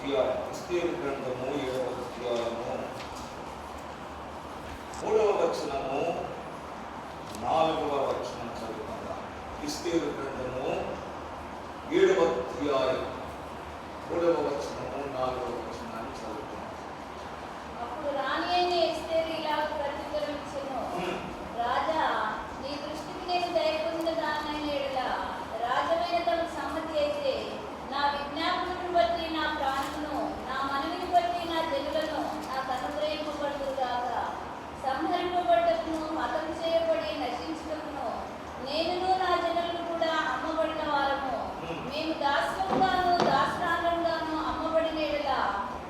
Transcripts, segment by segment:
అధ్యాయం, ఎస్తేరు గ్రంథము 7వ అధ్యాయము 3వ వచనము 4వ వచనం చదువుకుందాం. ఎస్తేరు గ్రంథము 7వ అధ్యాయం 3వ వచనము 4వ వచనాన్ని చదువుకుందాం. అప్పుడు రాణి అయిన ఎస్తేరు ఇలా ప్రత్యుత్తరం ఇచ్చెను, రాజా, నీ దృష్టికి నేను దయ పొందిన దాన్నైన ఎడల రాజమైన తమకు సమ్మతి అయితే నా విజ్ఞాపనను బట్టి నా ప్రాణమును, నా మనవిని బట్టి నా జనులను నాకు అనుగ్రహింపబడుదుగాక. సంహరింపబడ్డకును, హతం చేయబడి నశించుటకును నేనును నా జనులను కూడా అమ్మబడిన వారము. మేము దాస్యముగాను దాసరాంగంగాను అమ్మబడిన ఎడల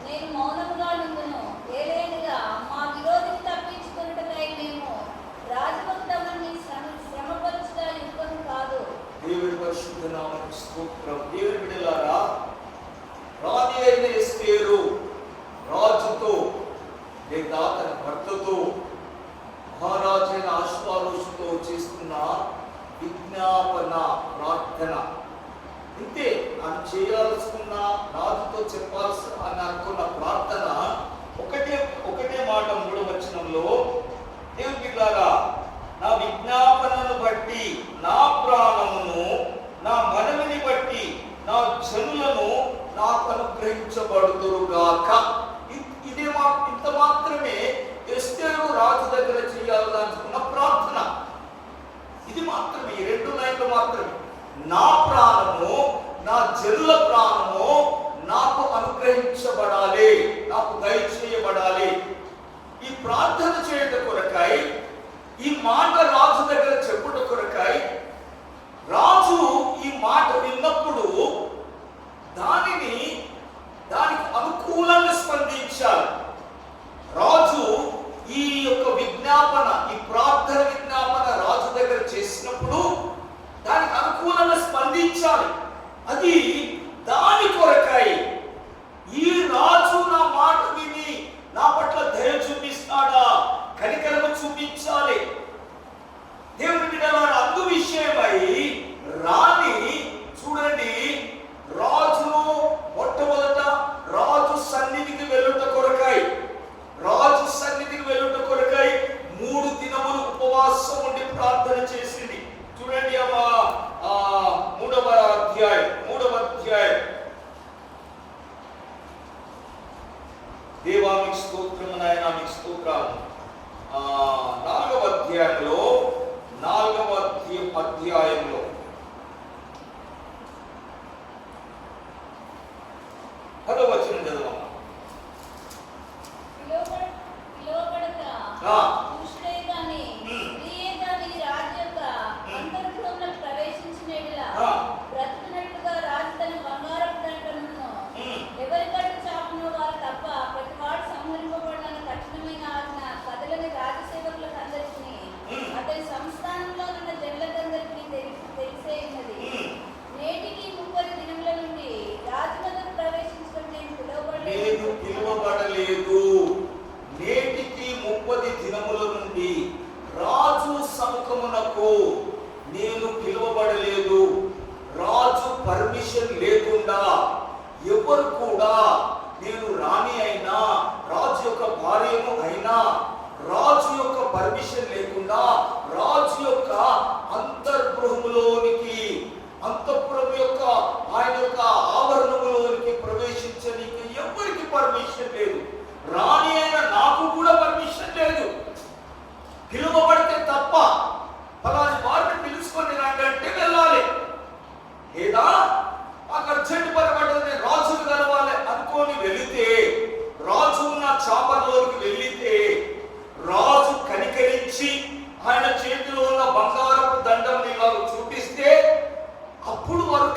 నేను మౌనముగా నుండును. ఏలైనగా మా విరోధిని తప్పించుకొనుటకై మేము రాజభక్తమని శ్రమపరచుట యుక్తము కాదు. దేవుడి పరిశుద్ధ నామమునకు స్తోత్రం. దేవుని బిడ్డలారా, రాణి అయిన ఎస్తేరు రాజుతో లేదా తన భర్తతో మహారాజైన అశ్వారోషుతో చేస్తున్న విజ్ఞాపన ప్రార్థన ఇంతే. ఆమె చేయాల్సుకున్న, రాజుతో చెప్పాల్సిన అని అనుకున్న ప్రార్థన ఒకటే మాట 3వ వచనంలో, దేవుని బిడ్డలారా, నా విజ్ఞాపనను బట్టి నా ప్రాణమును, నా మనవిని బట్టి నా జనులను నాకు అనుగ్రహించబడుదురుగాక. ఇంత మాత్రమే ఎస్తేరు రాజు దగ్గర చేయాలనుకున్న ప్రార్థన. ఇది మాత్రమే, ఈ 2 లైన్లు మాత్రమే. నా ప్రాణము, నా జనుల ప్రాణము నాకు అనుగ్రహించబడాలి, నాకు దయచేయబడాలి. ఈ ప్రార్థన చేయట కొరకై, ఈ మాట రాజు దగ్గర చెప్పుట కొరకై, రాజు ఈ మాట విన్నప్పుడు దానికి అనుకూలంగా స్పందించాలి. రాజు ఈ యొక్క విజ్ఞాపన, ఈ ప్రార్థన విజ్ఞాపన రాజు దగ్గర చేసినప్పుడు దానికి అనుకూలంగా స్పందించాలి. అది దాని కొరకై ఈ రాజు నా మాట విని నా పట్ల దయ చూపిస్తాడా, కనికరము చూపించాలి. దేవుని బిడ్డలారా, అందు విషయమై రాణి చూడండి, రాజును మొట్టమొదట రాజు సన్నిధికి వెళ్ళుట కొరకై 3 దినములు ఉపవాసం ఉండి ప్రార్థన చేసింది. చూడండి అమ్మా, 3వ అధ్యాయం దేవా మీకు స్తోత్రము, నాయన మీకు స్తోత్రాలు. 4వ అధ్యాయంలో 10వ వచనం చదవమ్మా. బ్రతుకున్నట్లుగా రాజు తన బంగారపు దండమును ఎవరి కట్టు చాపును వారు తప్ప ప్రతివాడు సంహరింపబడిన కఠినమైన ఆజ్ఞ కథలని రాజసేవకులకు అందరికీ అతని సంస్థానంలో ఉన్న జనులకందరికీ తెలిసే ఉన్నది. నేటికి 30 దినముల నుండి రాజునకు ప్రవేశించడం నేను పిలువబడలేదు. నేటికి 30 దినముల నుండి రాజు సముఖమునకు నేను పిలువబడలేదు. రాజు పర్మిషన్ లేకుండా ఎవరు కూడా, నేను రాణి అయినా, రాజు యొక్క భార్యను అయినా, రాజు యొక్క పర్మిషన్ లేకుండా రాజు యొక్క అంతర్గృహములోనికి, అంతఃపురం యొక్క ఆయన యొక్క ఆవరణములోనికి ప్రవేశించడానికి ఎవరికి పర్మిషన్ లేదు. రాణి అయిన నాకు కూడా పర్మిషన్ లేదు. పిలువబడితే తప్ప ఫలాని వారిని పిలుచుకొని రండి అంటే వెళ్ళాలి. లేదా అక్కడ చెట్టు పరబడ్డది, రాజును కలవాలి అనుకొని వెళితే, రాజు ఉన్న చాపర్లోకి వెళితే రాజు కనికరించి ఆయన చేతిలో ఉన్న బంగారపు దండం ఇలాగ చూపిస్తే అప్పుడు వారు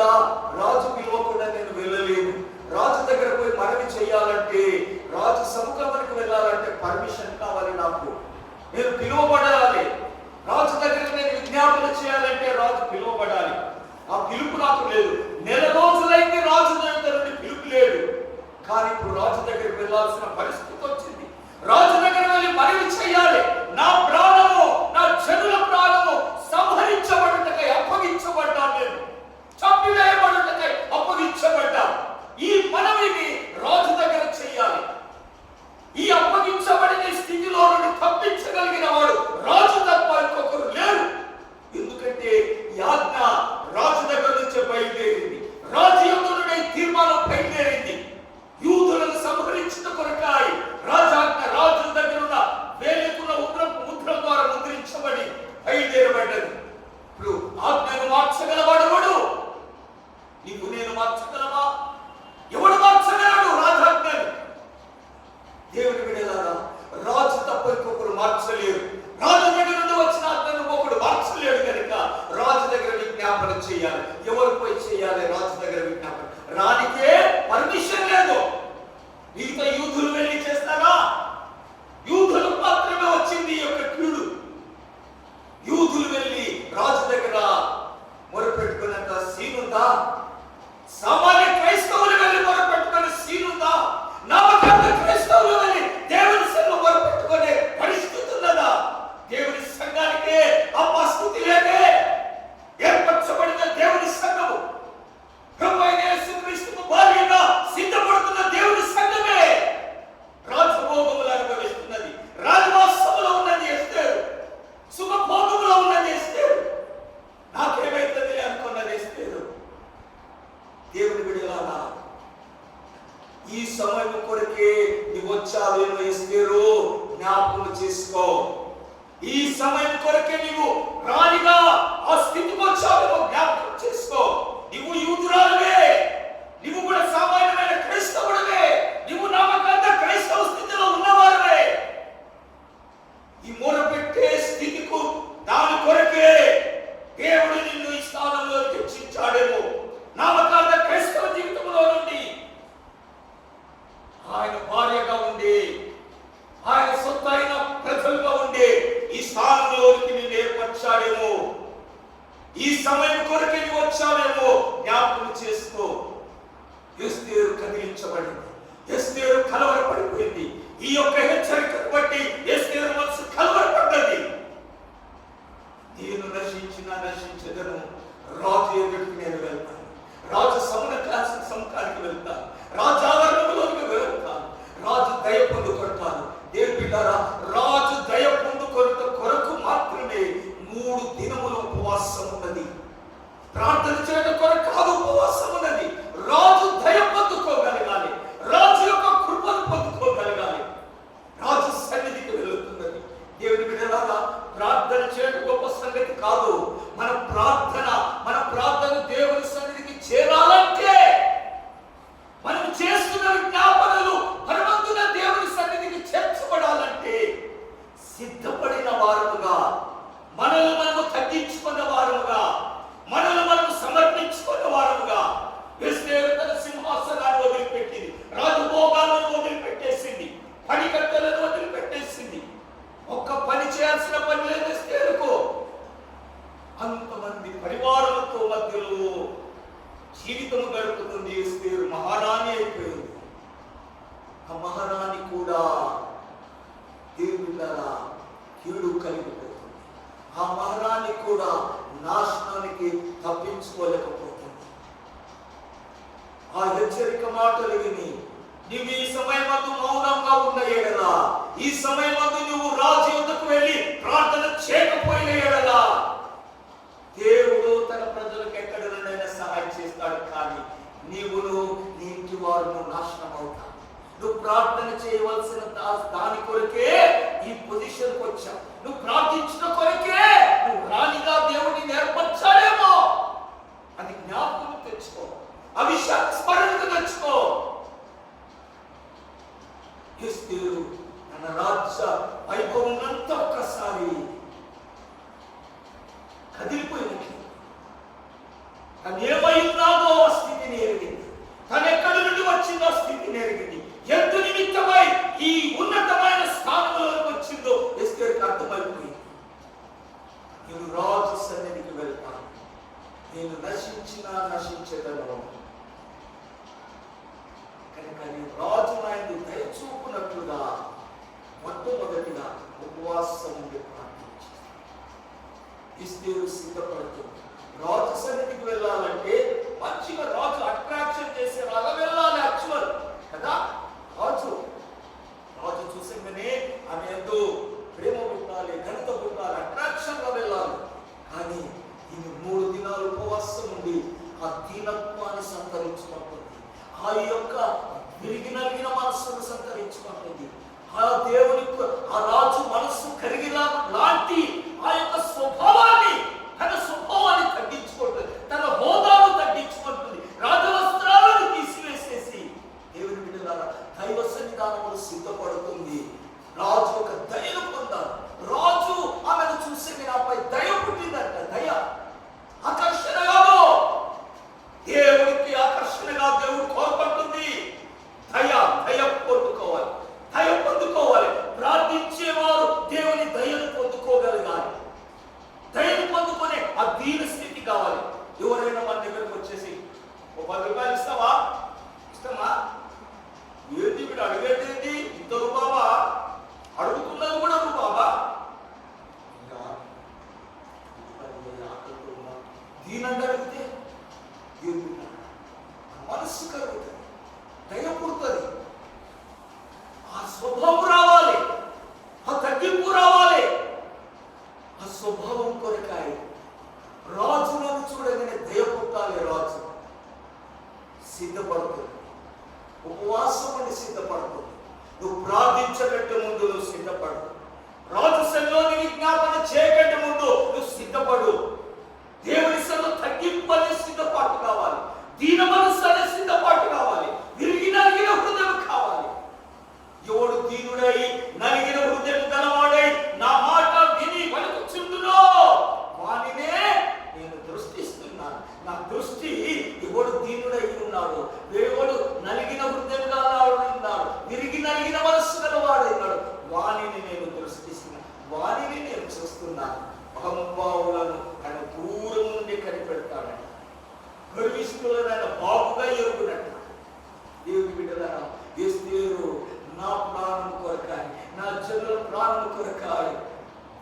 బిడ్డ, రాజు పిలవకుండా నేను వెళ్ళలేను. రాజు దగ్గర పోయి మనవి చేయాలంటే, రాజు సముఖానికి వెళ్ళాలంటే పర్మిషన్ కావాలి నాకు. నేను పిలువబడాలి. రాజు దగ్గర నేను విజ్ఞాపన చేయాలంటే రాజు పిలువబడాలి. ఆ పిలుపు నాకు లేదు. నెల రోజులైంది రాజు దగ్గర నుండి పిలుపు లేదు. కానీ ఇప్పుడు రాజు దగ్గరికి వెళ్ళాల్సిన పరిస్థితి వచ్చింది. రాజు దగ్గర వెళ్ళి మనవి చేయాలి. నా ప్రాణము, నా జనుల ప్రాణము సంహరించబడుటకై అప్పగించబడ్డాను. నేను చంపివేయబడుటకై అప్పగించబడ్డా. ఈ మనవిని రాజు దగ్గర చేయాలి. ఈ అప్పగించబడిన స్థితిలో నుండి తప్పించగలిగిన వాడు రాజు తప్ప ఇంకొకరు లేరు. ఎందుకంటే ఈ ఆజ్ఞ రాజు దగ్గర నుంచే బయలుదేరింది. రాజు యందు నుండి తీర్మానం బయలుదేరింది. యూదులను సంహరించిన కొరకాయి రాజాజ్ఞ రాజు దగ్గర ఉన్న వేలికున్న ముద్ర ద్వారా ముద్రించబడి బయలుదేరబడ్డది. ఇప్పుడు ఆజ్ఞను మార్చగలవాడు ఎవడు? నీకు నేను మార్చగలవా? ఎవడు మార్చగలడు రాజాజ్ఞను? దేవుని బిడ్డలారా, రాజు తప్ప ఇంకొకరు మార్చలేరు. రాజు దగ్గర నుండి వచ్చిన ఆజ్ఞను ఒకడు మార్చలేడు కనుక రాజు దగ్గర విజ్ఞాపన చేయాలి. ఎవరు పోయి చేయాలి? రాజు దగ్గర విజ్ఞాపన. రానికే పర్మిషన్ లేదు. మిగతా యూదులు వెళ్ళి చేస్తారా? యూదులకు మాత్రమే వచ్చింది ఈ యొక్క కీడు. యూదులు వెళ్ళి రాజు దగ్గర మొరపెట్టుకున్నంత సీనుందా? సామాన్య క్రైస్తవులు వెళ్ళి మొరపెట్టుకునే సీనుందా? నమ్మకమైన క్రైస్తవులు వెళ్ళి దేవుని సన్నిధిలో మొరపెట్టుకునే పరిస్థితి ఉన్నదా? దేవుని సంఘానికి ఆ పరిస్థితి లేదే. ఏర్పరచబడిన దేవుని సంఘము, ప్రభువైన యేసుక్రీస్తుకు భార్యగా సిద్ధపడుతున్న దేవుని సంఘమే రాజభోగములు అనుభవిస్తున్నది. రాజవాసములో ఉన్నది ఎస్తేరు, సుఖభోగములో ఉన్నది ఎస్తేరు. నాకేమైతుంది అనుకున్నది ఎస్తేరు. దేవుని బిడ్డలారా, ఈ సమయం కొరకే నీవు వచ్చావేమో ఎస్తేరు, జ్ఞాపకం చేసుకో. ఈ సమయం కొరకే నీవు రాణిగా ఆ స్థితికి వచ్చావేమో జ్ఞాపకం చేసుకో. నీవు యూదురాలువే, నీవు కూడా సామాన్యమైన క్రైస్తవుడవే, నీవు నమ్మకంగా క్రైస్తవ స్థితిలో ఉన్నవారువే. ఈ మొరపెట్టే స్థితికు దాని కొరకే దేవుడు నిన్ను ఈ స్థానంలో హెచ్చించాడేమో. నమ్మకంగా క్రైస్తవ జీవితంలో నుండి ఆయన భార్యగా ఉండి, ఆయన సొంతైన ప్రజలుగా ఉండి ఈ స్థానంలోకి నిన్ను ఏర్పరచాడేమో. ఈ సమయం కొరకే నువ్వు వచ్చావేమో జ్ఞాపకం చేసుకో. ఎస్తేరు కదిలించబడింది. ఎస్తేరు కలవరపడిపోయింది. ఈ యొక్క హెచ్చరికను బట్టి ఎస్తేరు మనసు కలవరపడ్డది. నేను నశించెదను, రాజు ఎదుటికి నేను వెళ్తాను, రాజు సముఖానికి వెళ్తాను, రాజు ఆవరణంలోకి వెళ్తాను, రాజు దయ పొందుకొంటాను. దేవుని బిడ్డలారా, రాజు దయ పొందుకొనుట కొరకు మాత్రమే 3 దినములు ఉపవాసం ఉన్నది. ప్రార్థన చేయడం కొరకు కాదు ఉపవాసం ఉన్నది. రాజు దయ పొందుకోగలగాలి, రాజు యొక్క కృపను పొందుకోగలగాలి. రాజు సన్నిధికి వెళుతున్నది. దేవుని బిడ్డలారా, ప్రార్థన చేయడం గొప్ప సంగతి కాదు. మన ప్రార్థన దేవుని సన్నిధికి చేరాలంటే, మనం చేస్తున్న విజ్ఞాపనలు పరమందున దేవుని సన్నిధికి చేర్చబడాలంటే సిద్ధపడిన వారముగా, మనల్ని మనము తగ్గించుకున్న వారముగా, మనల్ని మనము సమర్పించుకున్న వారముగా. ఎస్తేరు తన సింహాసనాన్ని వదిలిపెట్టింది, రాజభోగాలను వదిలిపెట్టేసింది, పనికత్తెలను వదిలిపెట్టేసింది. ఒక్క పని చేయాల్సిన పని లేదు ఎస్తేరుకు. అంతమంది పరివారాలతో మధ్యలో జీవితం గడుపుతుంది ఎస్తేరు. మహారాణి అయిపోయింది. ఆ మహారాణి కూడా దేవుళ్ళ కీడు కలిగిపోతుంది. ఆ మహారాణి కూడా నాశనానికి తప్పించుకోలేకపోతుంది. ఆ హెచ్చరిక మాటలు విని నీవు ఈ సమయమందు మౌనంగా ఉన్న ఎడల, ఈ సమయమందు నువ్వు రాజు యొద్దకు వెళ్ళి ప్రార్థన చేయకపోయిన ఎడల, దేవుడు తన ప్రజలకు ఎక్కడైనా సహాయం చేస్తాడు. కానీ నీవును నీ ఇంటి వారు నాశనం అవుతావు. నువ్వు ప్రార్థన చేయవలసిన దాని కొరకే ఈ పొజిషన్కి వచ్చావు. నువ్వు ప్రార్థించిన కొరకే నువ్వు రాణిగా దేవుడిని నేర్పరచాడేమో. అది జ్ఞాపకం తెచ్చుకో, ఆ విషయాన్ని స్మరణకు తెచ్చుకో. ఎస్తేరు తన రాజ్య వైభవం అంతా ఒక్కసారి కదిలిపోయినట్లు తను ఏమై ఉన్నాదో ఆ స్థితిని ఎరిగింది. తను ఎక్కడి నుండి వచ్చిందో ఆ స్థితిని ఎరిగింది. ఎందు నిమిత్తమై ఈ ఉన్నతమైన స్థానంలోకి వచ్చిందో ఎస్తేరుకు అర్థమైపోయింది. నేను రాజు సన్నిధికి వెళ్తాను, నేను నశించినా నశించేదను కనుక నేను రాజు ఆయన దయ చూపునట్లుగా మొట్టమొదటిగా ఉపవాసం ఉండి ప్రార్థించాను. ఎస్తేరు సిద్ధపడుతుంది. రాజు సన్నిధికి వెళ్ళాలంటే మంచిగా రాజు అట్రాక్షన్ చేసేలాగా వెళ్ళాలి. యాక్చువల్ కదా, రాజు చూసిందనే ఆమె ఎంతో ప్రేమ పుట్టాలి, ఘనత పుట్టాలి, అట్రాక్షన్ గా వెళ్ళాలి. కానీ ఈమె 3 దినాలు ఉపవాసం ఉండి ఆ దీనత్వాన్ని సంతరించుకుంటుంది. ఆ యొక్క విరిగి నలిగిన మనస్సును సంతరించుకుంటుంది. ఆ దేవుని ఆ రాజు మనస్సు కరిగిలా లాంటి ఆ యొక్క స్వభావాన్ని, తన స్వభావాన్ని తగ్గించుకుంటుంది, తన హోదాను తగ్గించుకుంటుంది, రాజవస్త్రాలను తీసివేసేసి దేవుని బిడ్డలారా దైవ సన్నిధానములు సిద్ధపడుతుంది. రాజు ఒక దయను పొందారు. రాజు ఆమెను చూసి నాపై దయ పుట్టిందంట. దయ ఆకర్షణ కాదు, దేవుడికి ఆకర్షణగా దేవుడు కోరుకుంటుంది. దయ పొందుకోవాలి, దయ పొందుకోవాలి. ప్రార్థించేవారు దేవుని దయను పొందుకోగలగాలి. దయను పొందుకునే ఆ దీన స్థితి కావాలి. ఎవరైనా మన దగ్గరకు వచ్చేసి ఓ 10 రూపాయలు ఇస్తామా ఏంటి వీడు అడిగేది ఇంత రూపావా, అడుగుతున్నది కూడా రూపావా, దీనంగా అడిగితే మనస్సు కలుగుతుంది, దయ పుడుతుంది, ఆ స్వభావం రావాలి, ఆ తగ్గింపు రావాలి. ఆ స్వభావం కొరకాయ రాజులను చూడగానే దయ పుట్టాలి. రాజు సిద్ధపడుతుంది, ఉపవాసం అని సిద్ధపడుతుంది. నువ్వు ప్రార్థించకంటే ముందు నువ్వు సిద్ధపడు. రాజు సన్నిధిలో విజ్ఞాపన చేయకంటే ముందు నువ్వు సిద్ధపడు. దేవుని సన్నిధిలో తగ్గింపని సిద్ధపాటు కావాలి, దీన మనస్సు అనే సిద్ధపాటు కావాలి, విరిగి నలిగిన హృదయం కావాలి. ఎవడు దీనుడై నలిగిన హృదయం గలవాడై నా మాట విని పలుకుచుండునో వానినే నేను దృష్టిస్తున్నాను. నా దృష్టి ఎవడు దీనుడై ఉన్నాడు, ఎవడు నలిగిన హృదయం గలవాడు, విరిగి నలిగిన మనస్సు గలవాడైనాడు, వానిని నేను దృష్టిస్తున్నాను, వానిని నేను చూస్తున్నాను. అహంభావులను ఆయన దూరం నుండి కనిపెడతాడట, గర్విష్ఠులను ఆయన బాగుగా ఎరుగునట్ట. దేవుని బిడ్డలారా, ఎస్తేరు నా ప్రాణం కొరకాయి, నా జనుల ప్రాణం కొరకాయి,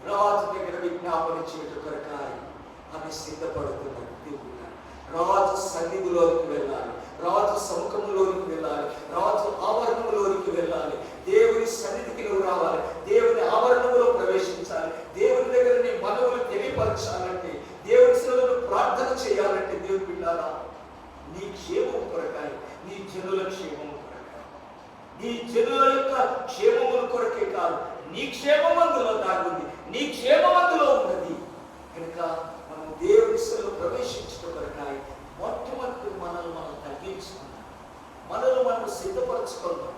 రాజు దగ్గర విజ్ఞాపన చేయట కొరకాయి ఆమె సిద్ధపడుతున్నది. రాజు సన్నిధిలోకి వెళ్ళాలి, రాజు సముఖంలోనికి వెళ్ళాలి, రాజు ఆవరణంలోనికి వెళ్ళాలి. దేవుని సన్నిధికి నువ్వు రావాలి, దేవుని ఆవరణంలో ప్రవేశించాలి. దేవుని దగ్గర నీ మనవులు తెలియపరచాలంటే, దేవుని సేవలో ప్రార్థన చేయాలంటే, దేవుని బిడ్డలారా నీ క్షేమం కొరకాయి, నీ జనుల క్షేమం కొరకాయి, నీ జనుల యొక్క క్షేమముల కొరకే కాదు, నీ క్షేమం అందులో దాగుంది, నీ క్షేమం అందులో ఉన్నది. కనుక మనం దేవుని సేవలో ప్రవేశించడం కొరకాయి మొట్టమొదటి మనల్ని మనం తగ్గించుకున్నాం, మనల్ని మనం సిద్ధపరచుకున్నాం.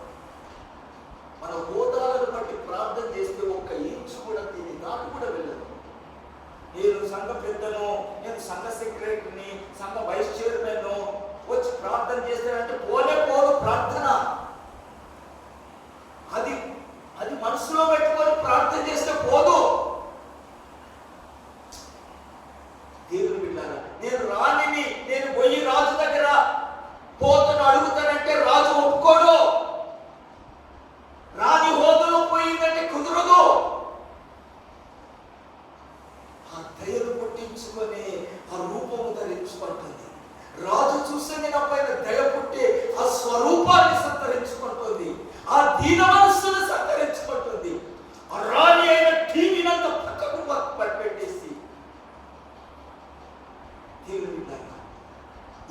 మన హోదాలను బట్టి ప్రార్థన చేస్తే ఒక్క ఇంచు కూడా దీన్ని దాటి కూడా వెళ్ళదు. నేను సంఘ పెద్దను, నేను సంఘ సెక్రటరీని, సంఘ వైస్ చైర్మన్ వచ్చి ప్రార్థన చేస్తానంటే పోలే పోదు ప్రార్థన. అది మనసులో పెట్టుకొని ప్రార్థన చేస్తే పోదు. దేవుని బిడ్డలారా, నేను రాణిని, నేను పోయి రాజు దగ్గర పోతను అడుగుతానంటే రాజు ఒప్పుకోడు. రాణి హోదాలో పోయిందంటే కుదరదు. ఆ దయను పుట్టించుకొని ఆ రూపము ధరించుకుంటుంది. రాజు చూస్తే నా పైన దయ పుట్టి ఆ స్వరూపాన్ని సంతరించుకుంటుంది, ఆ దీన మనస్సును సంతరించుకుంటుంది. ఆ రాణి అయిన టీవీనంత పక్కకు పట్టిపెట్టేసి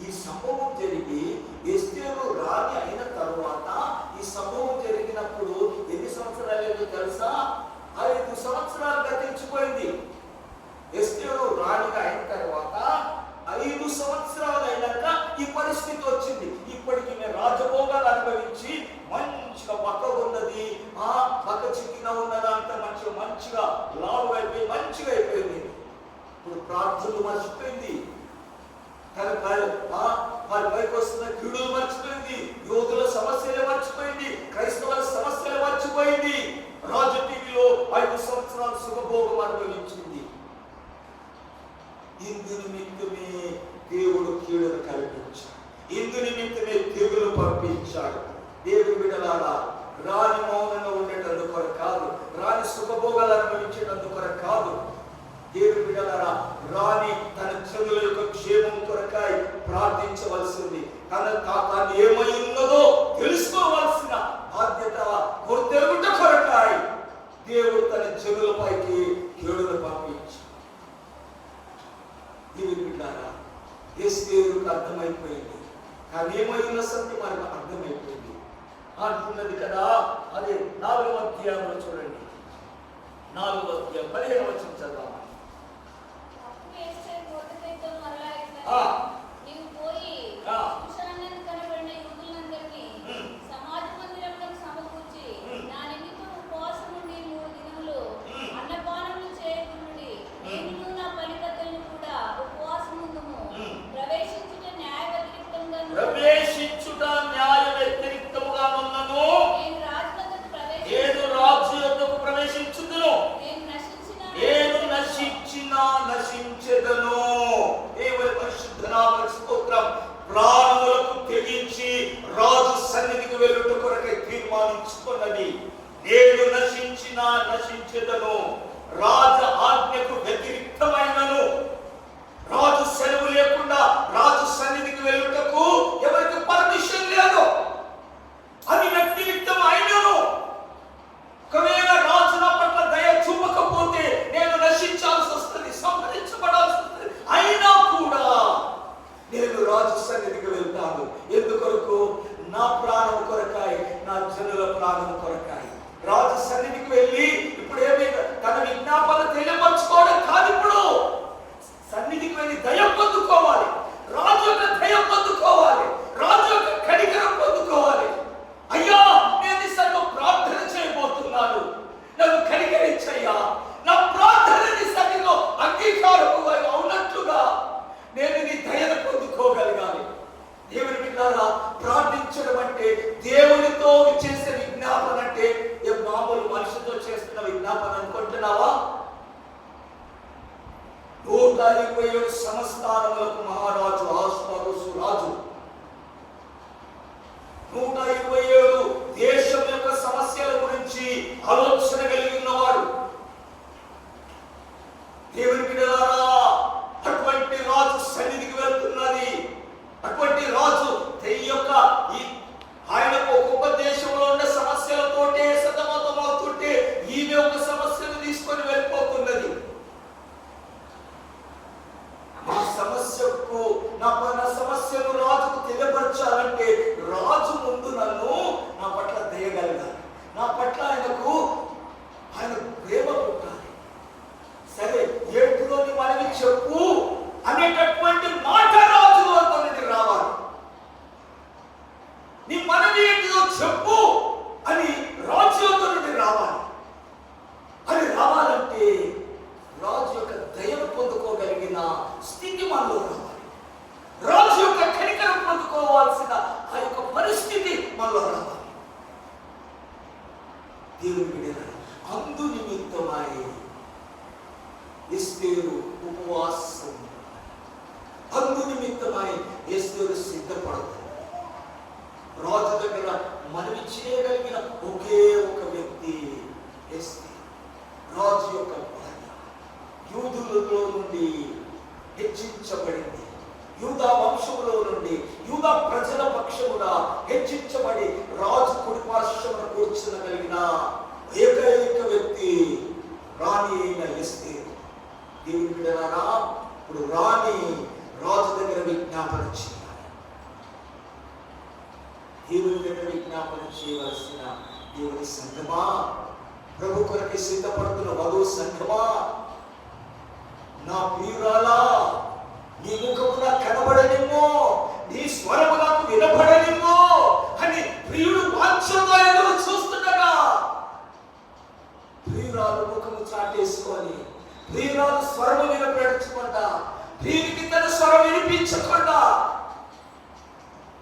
ఈ సంభవం జరిగి ఎస్తేరు రాణి అయిన తరువాత, ఈ సంభవం జరిగినప్పుడు ఎన్ని సంవత్సరాలు తెలుసా? 5 సంవత్సరాలు గతించిపోయింది. ఎస్తేరు రాణిగా అయిన తర్వాత 5 సంవత్సరాలు అయినాక ఈ పరిస్థితి వచ్చింది. ఇప్పటికి మేము రాజభోగాలు అనుభవించి మంచిగా పక్కగా ఉన్నది, పక్క చిక్కిన ఉన్నదంతా మంచిగా లావు అయిపోయి మంచిగా అయిపోయింది. ఇప్పుడు ప్రార్థనలు మర్చిపోయింది, వారి పైకి వస్తున్న కీడులు మర్చిపోయింది, యోధుల సమస్యలే మర్చిపోయింది, క్రైస్తవుల సమస్యలు మర్చిపోయింది. రాజు టీవీలో 5 సంవత్సరాలు సుఖభోగం అనుభవించింది. ఇందు నిమిత్తమే దేవుడు కీడును కల్పించాడు, ఇందు నిమిత్తమే తెగులు పంపించాడు. దేవుడు బిడ్డలారా, రాని మౌనంగా ఉండేటందుకు కొరకు కాదు, రాని సుఖభోగాలు అనుభవించేటందుకు కొరకు కాదు. దేవుడు బిడ్డలారా, రాని తన చెవుల యొక్క క్షేమం కొరకాయి ప్రార్థించవలసింది. తాను ఏమై ఉన్నదో తెలుసుకోవాల్సిన బాధ్యత గుర్తెరుగుట కొరకాయి దేవుడు తన చెవులపైకి కీడును పంపించాడు. దేవుడు బిడ్డలారా, యేసుదేవుడికి అర్థమైపోయింది, కానీ ఏమై ఉన్న సంగతి మనకు అర్థమైపోయింది అంటున్నది కదా. అదే 4వ అధ్యాయంలో చూడండి, 4వ అధ్యాయం 15వ వచనం చదవాలి. నీవు పోయి సుషానకు కనబడిన యూదులందరినీ సమాజ మందిరములకు సమకూర్చి నా నిమిత్తం ఉపవాసం నుండి 3 దినములు అన్నపానములు చేయకుండి నేను నా పనికత్తెలను కూడా ఉపవాసం ఉందుము. ప్రవేశించుట న్యాయ వ్యతిరిక్తముగా ఉన్నను. నేను రాజు యొద్దకు ప్రవేశించుదును. నేను నశించెదను. దేవుని పరిశుద్ధ నామమునకు స్తోత్రం. ప్రాణములకు తెగించి రాజు సన్నిధికి వెళ్ళుట కొరకై తీర్మానించుకున్నది. నేను నశించెదను. రాజు ఆజ్ఞకు వ్యతిరిక్తమైనను, రాజు సెలవు లేకుండా రాజు సన్నిధికి వెళ్ళుటకు ఎవరికి పర్మిషన్ లేదు. అది వ్యతిరిక్తం అయినను. ఒకవేళ రాజు నా పట్ల దయ చూపకపోతే నేను నశించాల్సి వస్తుంది, సంహరించబడాల్సి వస్తుంది. అయినా కూడా నేను రాజు సన్నిధికి వెళ్తాను. ఎందుకొరకు? నా ప్రాణం కొరకాయి, నా జనుల ప్రాణం కొరకాయి. రాజు సన్నిధికి వెళ్ళి ఇప్పుడు ఏమి తన విజ్ఞాపన తెలియపరచుకోవడం కాదు, ఇప్పుడు సన్నిధికి వెళ్ళి దయ పొందుకోవాలి, రాజు యొక్క దయ పొందుకోవాలి, రాజు యొక్క కనికరం పొందుకోవాలి. అయ్యా, నేను నిన్ను ప్రార్థన చేయబోతున్నాను, నన్ను కనికరించయ్యా. నా ప్రార్థన నీ సన్నిధిలో అంగీకారము అవునట్లుగా నేను నీ దయను పొందుకోగలగాలి. దేవుని బిడ్డలారా, ప్రార్థించడం అంటే దేవునితో చేసే విజ్ఞాపన అంటే మామూలు మనిషితో చేస్తున్న విజ్ఞాపన అనుకుంటున్నావా? 127 సంస్థానములకు మహారాజు ఆస్పరుసు రాజు, 127 దేశం యొక్క సమస్యల గురించి ఆలోచన కలిగి ఉన్నవాడు. దేవుని బిడ్డలారా, అటువంటి రాజు సన్నిధికి వెళ్తున్నది. అటువంటి రాజు ఆయనకు ఒక్కొక్క దేశంలో ఉన్న సమస్యలతోటే సతమతమవుతుంటే ఈమె ఒక సమస్యను తీసుకొని వెళ్ళిపోతున్నది. నా సమస్యను రాజుకు తెలియపరచాలంటే రాజు ముందు నన్ను నా పట్ల దయగలగాలి, నా పట్ల ఆయన ప్రేమ పుట్టాలి. సరే, ఏడులోని మనవి చెప్పు అనేటటువంటి మాట రాజు వద్ద నుండి రావాలి. నీ మనవి ఏంటిదో చెప్పు అని రాజు వద్ద నుండి రావాలి. అది రావాలంటే రాజు యొక్క దయను పొందుకోగలిగిన స్థితి మనలో రావాలి. రాజు యొక్క కనికరం పొందుకోవాల్సిన ఆ యొక్క పరిస్థితి మనలో రావాలి. దేవుని బిడ్డలారా, అందు నిమిత్తమై ఎస్తేరు ఉపవాసం, అందు నిమిత్తమై ఎస్తేరు సిద్ధపడతాడు. రాజు దగ్గర మనవి చేయగలిగిన ఒకే ఒక వ్యక్తి ఎస్తేరు. రాజు యొక్క భార్య యూదులలో నుండి హెచ్చించబడింది, యూదా వంశములో నుండి యూదా ప్రజల పక్షముగా హెచ్చించబడి రాజు కుడి పార్శ్వమున కూర్చునగలిగిన ఏకైక వ్యక్తి రాణి అయిన ఎస్తేరు. దేవుని బిడ్డలారా, ఇప్పుడు రాణి రాజు దగ్గర విజ్ఞాపన చేయాలి. దేవుని దగ్గర విజ్ఞాపన చేయవలసిన దేవుని సంఘమా, ప్రభు కొరకు సిద్ధపడుతున్న వధువు సంఘమా, నా ప్రియురాలా, నీ ముఖము నాకు కనబడనిమ్మో, నీ స్వరము నాకు వినబడనిమ్మో అని ప్రియుడు వాంఛతో ఎదురు చూస్తుండగా ప్రియురాలు ముఖము చాటేసుకొని ప్రియురాలు స్వరము వినపడుచుకుంటా ప్రియుడికి తన స్వరం వినిపి వినిపించకుండా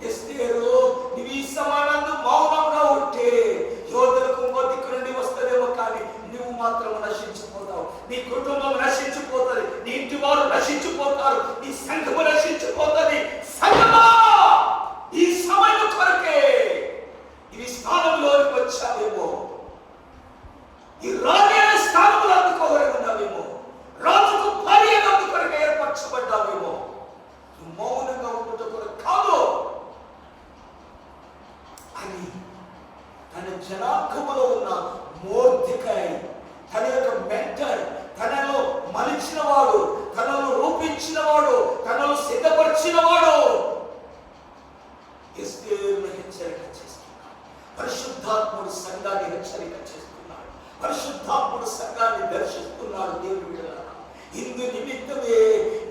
ఎస్తేరు నీవు ఈ సమానందు మౌనంగా ఉంటే యోధులకు ఇంకో దిక్కు నుండి వస్తుందేమో, కానీ నువ్వు మాత్రం నశించిపోతావు. నీ కుటుంబం నశించిపోతుంది, నీ ఇంటి వారు నశించిపోతారు, నీ సంఘము నశించిపోతుంది. సంఘమా, ఈ సమయం కొరకే ఈ స్థానంలోకి వచ్చావేమో, ఈ రాజు స్థానంలో అందుకోవడం ఉన్నావేమో, రాజుకు భార్య అందుకొరకు ఏర్పరచబడ్డావేమో. మౌనంగా ఉండటం కొరకు కాదు అని తన జనాంగములో ఉన్న మొర్దెకై, తన యొక్క మెంటర్, తనలో మలిచిన వాడు, తనలో రూపించిన వాడు, తనలో సిద్ధపరిచిన వాడు ఎస్తేరును హెచ్చరిక చేస్తున్నాడు. పరిశుద్ధాత్ముడు సంఘాన్ని హెచ్చరిక చేస్తున్నాడు. పరిశుద్ధాత్ముడు సంఘాన్ని దర్శిస్తున్నాడు. దేవుడు బిడ్డలారా, ఇందు నిమిత్తమే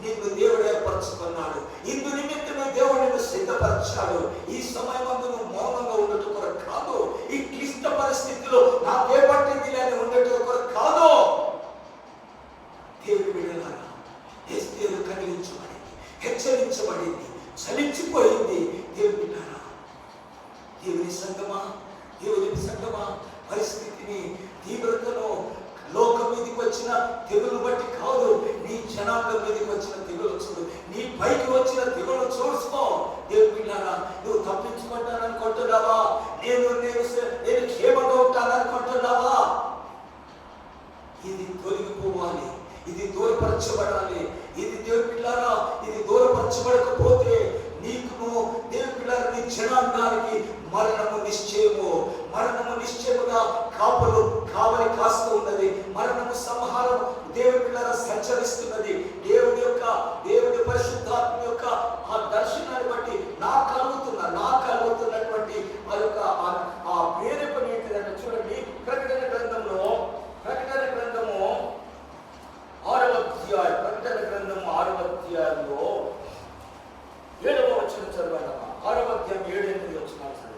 నిన్ను దేవుడు ఏర్పరచుకున్నాడు. ఇందు నిమిత్తమే దేవుడు నిన్ను సిద్ధపరిచాడు. ఈ సమయమందు నువ్వు మౌనంగా ఉండటం కొరకు కాదు, ఈ క్లిష్ట పరిస్థితిలో నాకే పట్టింది అని ఉండటం కొరకు కాదు. దేవుడు బిడ్డలారా, ఎస్తేరు కదిలించబడింది, హెచ్చరించబడింది, చలించిపోయింది. దేవుడు బిడ్డలారా, దేవుని సంగమా, దేవుని సంగమా, పరిస్థితిని తీవ్రతను లోకం మీదకి వచ్చిన తెగులు బట్టి కాదు, నీ జనాంగం మీదకి వచ్చిన తెగులు చూడు, నీ పైకి వచ్చిన తెగులు చూసుకో. దేవుని బిడ్డలారా, నువ్వు తప్పించుకుంటాననుకుంటున్నావా? నేను క్షేమంగా ఉంటాననుకుంటున్నావా? ఇది తొలగిపోవాలి, ఇది దూరపరచబడాలి. ఇది దేవుని బిడ్డలారా, ఇది దూరపరచబడకపోతే నీకు దేవుని బిడ్డలారా, నీ జనాంగానికి మరణము నిశ్చయము. మరణము నిశ్చయముగా కావలి కాస్తూ ఉన్నది. మరణము సంహారం దేవుని బిడ్డలారా సంచరిస్తున్నది. దేవుని పరిశుద్ధాత్మ యొక్క ఆ దర్శనాన్ని బట్టి నాకు కలుగుతున్నటువంటి ఆ ప్రేరేపణ ఏంటిదంటే చూడండి, ప్రకటన గ్రంథము 6వ అధ్యాయం, ప్రకటన గ్రంథము 6వ అధ్యాయంలో 7వ వచనం చదవండి. 6వ అధ్యాయం 7-8 వచనాలు చదవండి.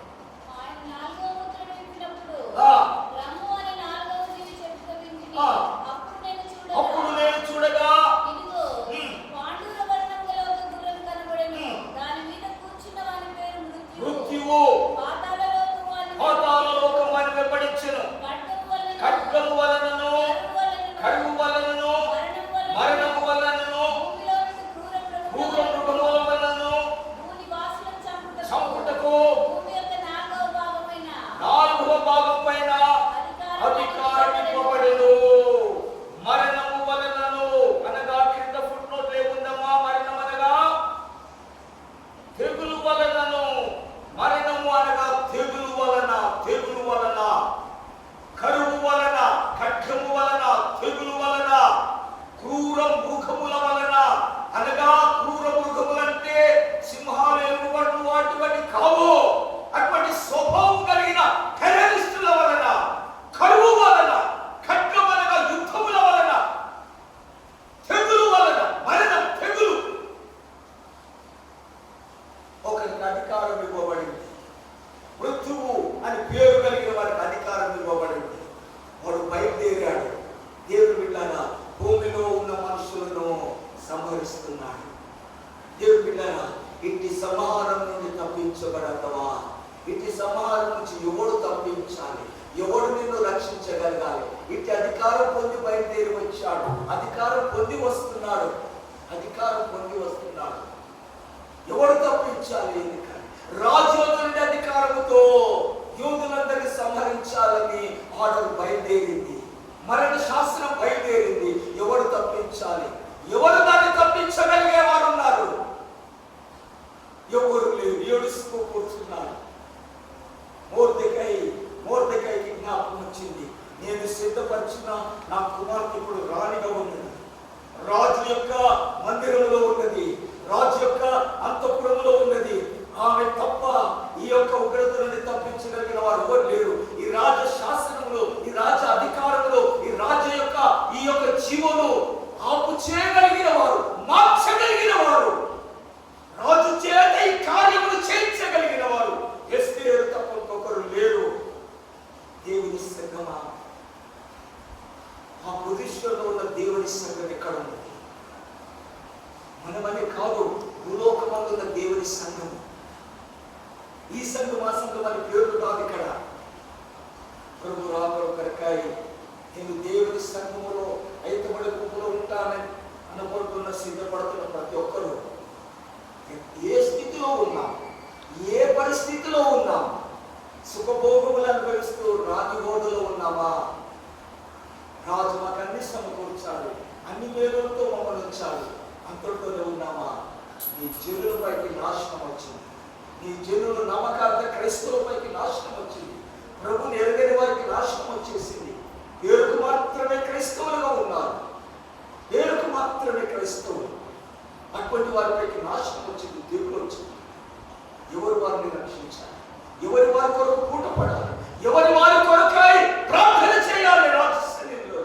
అప్పుడు నేను చూడగా మృత్యువు పాతాళలోకము అని వెంబడించెను. ఖడ్గము వలనను, కరువు వలనను, మరణము వలనను, క్రూర మృగముల వలనను చంపుటకు 4వ భాగం పైన అధికారం ఇవ్వబడెను. మరణము వలనను అనగా కింద ఫుట్ నోట్ లేకుందమ్మా. మరణం అనగా తెగులు వలనను, మరణము అనగా తెగులు వలన, కరువు వలన, ఖడ్గము వలన, తెగులు వలన, క్రూర మృగముల వలన. అనగా క్రూర మృగములంటే సింహాలు, ఎలుగుబంట్లు అటువంటి కావు. అటువంటి స్వభావం కలిగిన టెర్రరిస్టుల వలన, కరువు వలన, ఖడ్గమనగా యుద్ధముల వలన, తెగులు వలన, మరణం, తెగులు. ఒకరికి అధికారం ఇవ్వబడింది. మృత్యువు అని పేరు కలిగిన వారికి అధికారం ఇవ్వబడింది. వాడు బయలుదేరాడు. దేవుడు బిడ్డలారా, భూమిలో ఉన్న మనుషులను సంహరిస్తున్నాడు. దేవుడు బిడ్డలారా, ఇట్టి సంహారం నుండి తప్పించబడతావా? ఇట్టి సంహారం నుంచి ఎవడు తప్పించాలి? ఎవడు నిన్ను రక్షించగలగాలి? ఇట్టి అధికారం పొంది బయలుదేరి వచ్చాడు. అధికారం పొంది వస్తున్నాడు. ఎవడు తప్పించాలి? ఎందుకని? రాజుల నుండి అధికారముతో యూదులందరినీ సంహరించాలని ఆర్డర్ బయలుదేరింది. మరణ శాస్త్రం బయలుదేరింది. ఎవడు తప్పించాలి? ఎవరు దాన్ని తప్పించగలిగే వారు ఉన్నారు? ఎవరు లేరు. ఏడుస్తూ కూర్చున్నారు. మోర్దెకైకి జ్ఞాపకం వచ్చింది. నేను సిద్ధపరిచిన నా కుమార్తె ఇప్పుడు రాణిగా ఉన్నది, రాజు యొక్క మందిరంలో ఉన్నది, రాజు యొక్క అంతఃపురంలో ఉన్నది. ఆమె తప్ప ఈ యొక్క ఉగ్రత నుండి తప్పించగలిగిన వారు ఎవరు లేరు. ఈ రాజ శాసనంలో, ఈ రాజ అధికారంలో, ఈ రాజు యొక్క ఈ యొక్క జీవను ఆపు చేయగలిగిన వారు, మార్చగలిగిన మనమని కాదు, భూలోకమందున్న దేవుని సంఘం. ఈ సంఘం ఆ సంఘం అని పేరు కాదు ఇక్కడ. ప్రభు రాకడ కొరకై నేను దేవుని సంఘములో ఐక్యపడి గుంపులో ఉంటానని అనుకుంటున్న సిద్ధపడుతున్న ప్రతి ఒక్కరూ ఏ స్థితిలో ఉన్నాం, ఏ పరిస్థితిలో ఉన్నాం, సుఖభోగములు అనుభవిస్తూ రాజుగోడలో ఉన్నామా? రాజు మాకు అన్ని సమకూర్చాలి, అన్ని మేలులతో మమ్మల్ని ఉంచాలి, అంతటితోనే ఉన్నామా? నీ జనులపైకి నాశనం వచ్చింది, నీ జనుల నమ్మకార్థ క్రైస్తవులపైకి నాశనం వచ్చింది, ప్రభుని ఎరగని వారికి నాశనం వచ్చేసింది. పేరుకు మాత్రమే క్రైస్తవులుగా ఉన్నారు, పేరుకు మాత్రమే క్రైస్తవులు. అటువంటి వారిపైకి నాశనం వచ్చింది, దేవుడు వచ్చింది. ఎవరు వారిని రక్షించాలి? ఎవరి వారి కొరకు పూట పడాలి? ఎవరి వారి కొరకై ప్రార్థన చేయాలి? రాజస్థానంలో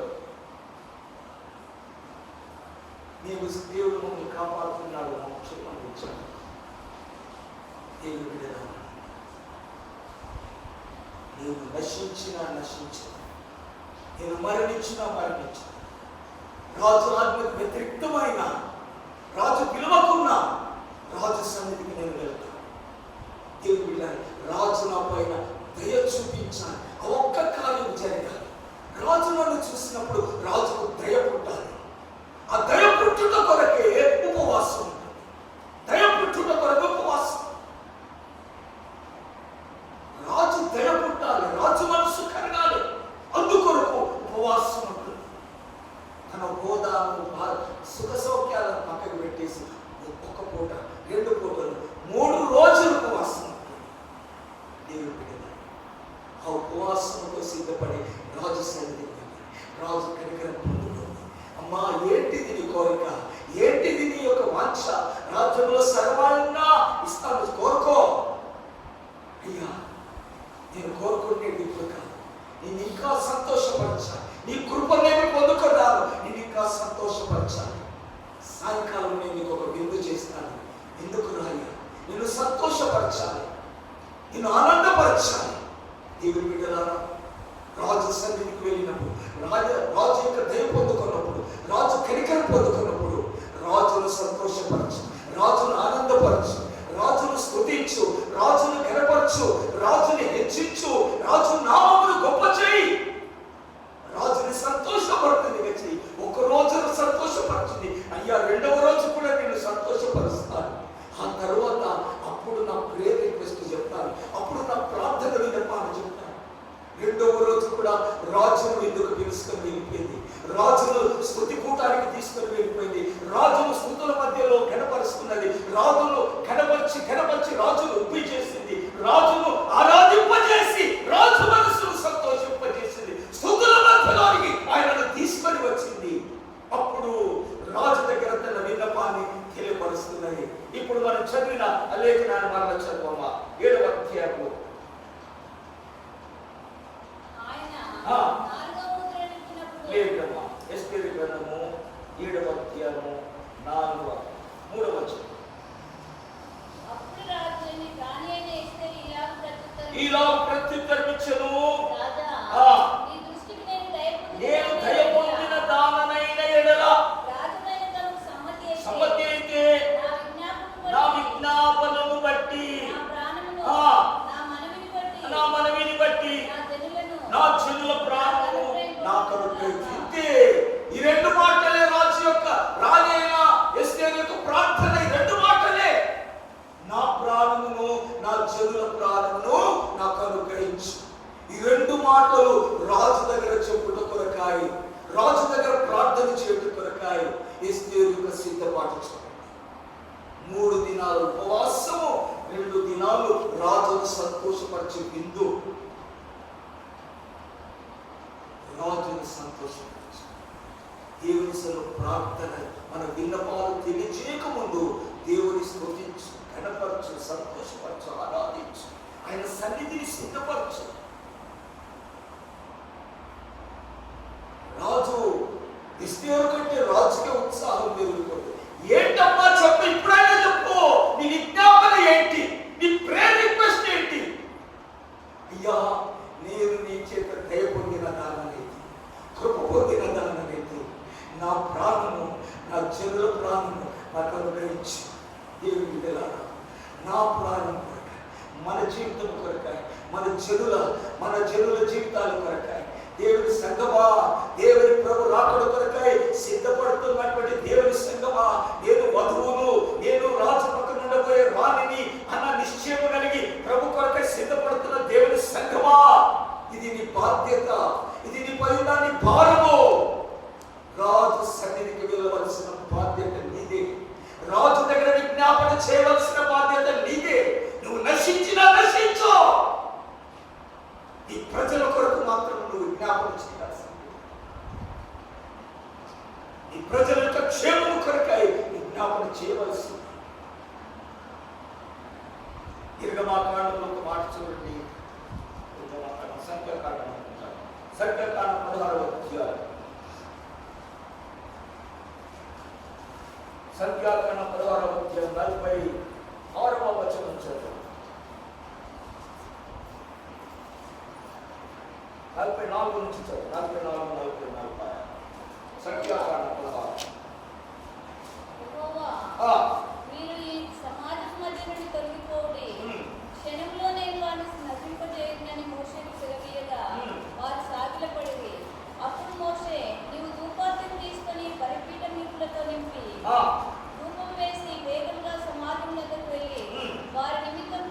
నీవు దేవుడు మమ్మల్ని కాపాడుతున్నాడు, క్షేమం ఇచ్చాడు. దేవుడు బిడ్డలా, నేను నశించినా నేను మరణించినా రాజు ఆజ్ఞకు వ్యతిరేక్తమైన, రాజు పిలువకున్నా రాజు సన్నిధికి నేను వెళ్తాను. దేవుడు బిడ్డలారా, రాజు నా పైన దయ చూపించాలి, ఆ ఒక్క కార్యం జరగాలి. రాజు నన్ను చూసినప్పుడు రాజుకు దయ పుట్టాలి. ఆ దయ పుట్టుట కొరకే ఉపవాసం ఉంటుంది. దయ పుట్టుట కొరకు ఉపవాసం. రాజు దయ పుట్టాలి, రాజు మనసు కరగాలి, అందుకొరకు ఉపవాసం ఉంటుంది. తన హోదాను సుఖ సౌఖ్యాలను పక్కకు పెట్టేసి ఒక్క పూట, 2 పూటలు, 3 రోజులు ఉపవాసం. దేవుడు బిడ్డలారా, ఆ ఉపవాసంతో సిద్ధపడి రాజు సన్నిధికి రాజు కనికరం పొందుకుంది. అమ్మా, ఏంటిది నీ కోరిక? ఏంటిది నీ యొక్క వాంఛ? రాజ్యంలో సర్వాన్నా ఇస్తాను, కోరుకో. అయ్యా, నేను కోరుకుంటే ఇప్పుడు కాదు, నేను ఇంకా సంతోషపరచాలి, నీ కృపనేమి పొందుకున్నాను, నేను ఇంకా సంతోషపరచాలి. సాయంకాలం నేను నీకు ఒక విందు చేస్తాను. ఎందుకు రాయ్యా? నేను సంతోషపరచాలి, నేను ఆనందపరచాలి. దేవుని బిడ్డలారా, రాజు సన్నిధికి వెళ్ళినప్పుడు, రాజు యొక్క దయ పొందుకున్నప్పుడు, రాజు కనికరం పొందుకున్నప్పుడు రాజును సంతోషపరచు, రాజును ఆనందపరచు, రాజును స్తుతించు, రాజును ఘనపరచు, రాజుని హెచ్చించు, రాజు నామమును గొప్ప చేయి, రాజుని సంతోషపడుతుంది చెయ్యి. ఒక రోజును సంతోషపరచుంది, అయ్యా 2వ రోజు కూడా నేను సంతోషపరుస్తాను. ఆ తర్వాత అప్పుడు నా ప్రేయర్ రిక్వెస్ట్ చెప్తాను, అప్పుడు నా ప్రార్థన విన్నపాన్ని చెప్తాను. 2వ రోజు కూడా రాజును ఎందుకు పిలుచుకొని వెళ్ళిపోయింది, రాజును స్తుతి కూటానికి తీసుకొని వెళ్ళిపోయింది, రాజును స్తుతుల మధ్యలో ఘనపరుస్తున్నది, రాజును ఘనపరిచి రాజును ఉప్పి చేసింది, రాజును ఆరాధింపజేసి రాజు మనసును సంతోషింపజేసింది, స్తుతుల మధ్యలోనికి ఆయనను తీసుకొని వచ్చింది. అప్పుడు రాజు దగ్గర తన విన్నపాన్ని తెలియపరుస్తున్నది. ఇప్పుడు మనం చదివిన లేఖనాన్ని మరల చదువమ్మా, 7వ అధ్యాయము. లేదమ్మా, ఎస్తేరు గ్రంథము 7వ అధ్యాయము 3వ వచనం. ఇలా ప్రత్యుత్తరమిచ్చెను, నేను దయ పొందిన దాననైన ఎడల సమ్మతి అయితే నా విజ్ఞాపనను బట్టి, నా మనవిని బట్టి నా జనుల ప్రాణము నా కొరకు ఇంతే. ఈ 2 మాటలే రాజు యొక్క, రాజైన ఎస్తేరు యొక్క ప్రార్థన. ఈ 2 మాటలే, నా ప్రాణమును నా జనుల ప్రాణమును నాకు అనుగ్రహించు. ఈ 2 మాటలు రాజు దగ్గర చెప్పుట కొరకాయి, రాజు దగ్గర ప్రార్థన చేయుట కొరకాయి ఎస్తేరు యొక్క సిద్ధపాటు చూడండి. 3 దినాలు ఉపవాసము, 2 దినాలు రాజును సంతోషపరిచే విందు. రాజును సంతోషపరచు. దేవుని సన్నిధిలో ప్రార్థన, మన విన్నపాలు తెలియజేయక ముందు దేవుని స్తుతించు, ఘనపరచు, సంతోషపరచు, ఆరాధించు, ఆయన సన్నిధిని సిద్ధపరచు. రాజు ఎస్తేరు కంటే రాజుకే ఉత్సాహం పెరుగుతుంది. ఏంటమ్మా చెప్పు, ఇప్పుడైనా చెప్పు, నీ విజ్ఞాపన ఏంటి, నీ ప్రేయర్ రిక్వెస్ట్ ఏంటి? అయ్యా, నేను నీ చేత దయ పొందిన దానైతే, కృప పొందిన దానైతే, నా ప్రాణము, నా జనుల ప్రాణము, నా నాకు అనుగ్రహించి దేవుని బిడ్డలారా నా ప్రాణం కొరకాయ, మన జీవితం కొరకాయ, మన జనుల జీవితాల కొరకాయ, దేవుని సంగమా, దేవుని ప్రభు రాకడ కొరకాయ సిద్ధపడుతున్నటువంటి దేవుని సంగమా, నేను వధువును, నేను రాజు పక్కన ఉండబోయే రాణిని అన్న నిశ్చయం కలిగి ప్రభు కొరకై సిద్ధపడుతున్న దేవుని సంగమా, ఇది నీ బాధ్యత, ఇది నీ పైన నీ భారము. రాజు సన్నిధికి వెళ్ళవలసిన బాధ్యత నీదే, రాజు దగ్గర విజ్ఞాపన చేయవలసిన బాధ్యత నీదే. నువ్వు నశించినా నశించు, ఈ ప్రజల కొరకు మాత్రం నువ్వు విజ్ఞాపన చేయాల్సింది, ఈ ప్రజల యొక్క క్షేమము కొరకై విజ్ఞాపన చేయవలసింది. నిర్గమాకాండంలో ఒక మాట చూడండి, సంఖ్యాకాండం 16వ అధ్యాయం, సంఖ్యాకాండం 16వ అధ్యాయం 46వ వచనం చదువు. 44 నుంచి చదువు. 44, 45. సంఖ్యాకాండం 16. మీరు ఈ సమాజం మధ్య నుండి తొలగిపోండి, క్షణంలో నేను వారిని నశింపజేయనని మోషేకు సెలవీయగా వారు సాగిలపడిరి. అప్పుడు మోషే, నీవు ధూపార్తిని తీసుకొని బలిపీఠం నిప్పులతో నింపి ధూపం వేసి వేగంగా సమాజం వద్దకు వెళ్ళి వారి నిమిత్తం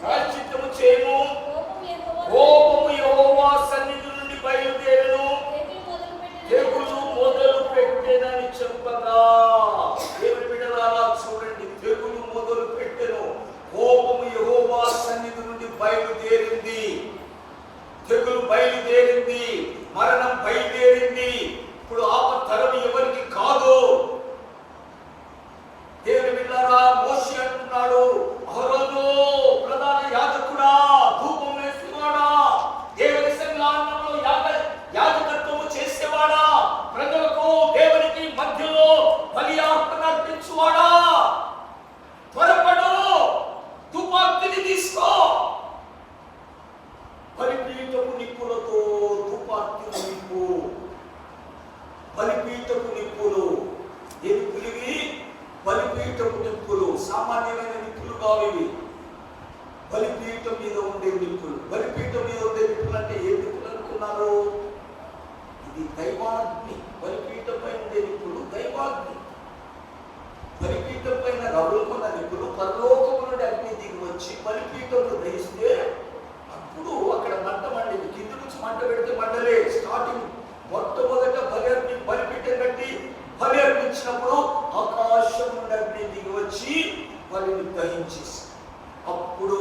ప్రాయశ్చిత్తము చేయము. కోపము యెహోవా సన్నిధి నుండి బయలుదేరును, తెగులు మొదలు పెట్టెనని చెప్పగా. దేవుని బిడ్డలారా చూడండి, తెగులు మొదలు పెట్టెను, కోపము యెహోవా సన్నిధి నుండి బయలుదేరింది, తెగులు బయలుదేరింది, మరణం బయలుదేరింది. ఇప్పుడు ఆపత్తరం ఎవరికి కాదు. దేవుని బిడ్డలారా మోషే అంటున్నాడు, అహరోను ప్రధాన యాజకుడా, ధూపం వేసేవాడా, దేవుని సంఘాలలో యాజకత్వము చేసేవాడా, ప్రజలకు దేవునికి మధ్యలో బలి అర్పణ అర్పించువాడా, త్వరపడు, ధూపాగ్ని తీసుకో. బలిపీఠపు నిప్పులతో ధూపాగ్ని నిప్పు, బలిపీఠపు నిప్పులు. నిప్పులివి బలిపీఠపు నిప్పులు, సామాన్యమైన నిప్పులు కావు ఇవి. బలిపీఠం మీద ఉండే నిప్పులు. బలిపీఠం మీద ఉండే నిప్పులు అంటే ఏ నిప్పులు అనుకున్నారు? ఇది దైవాగ్ని. బలిపీఠం పైన ఉండే నిప్పులు దైవాగ్ని. బలిపీఠం పైన రగులుకున్న నిప్పులు పరలోకము నుండి అగ్ని దిగి వచ్చి బలిపీఠంలో దహిస్తే అప్పుడు అక్కడ మంట మండేది. కింది నుంచి మంట పెడితే మండలే. స్టార్టింగ్ మొట్టమొదట బలిపీఠం కట్టి బలి అర్పించినప్పుడు ఆకాశం నుండి అగ్ని దిగి వచ్చి బలిని దహించేసి, అప్పుడు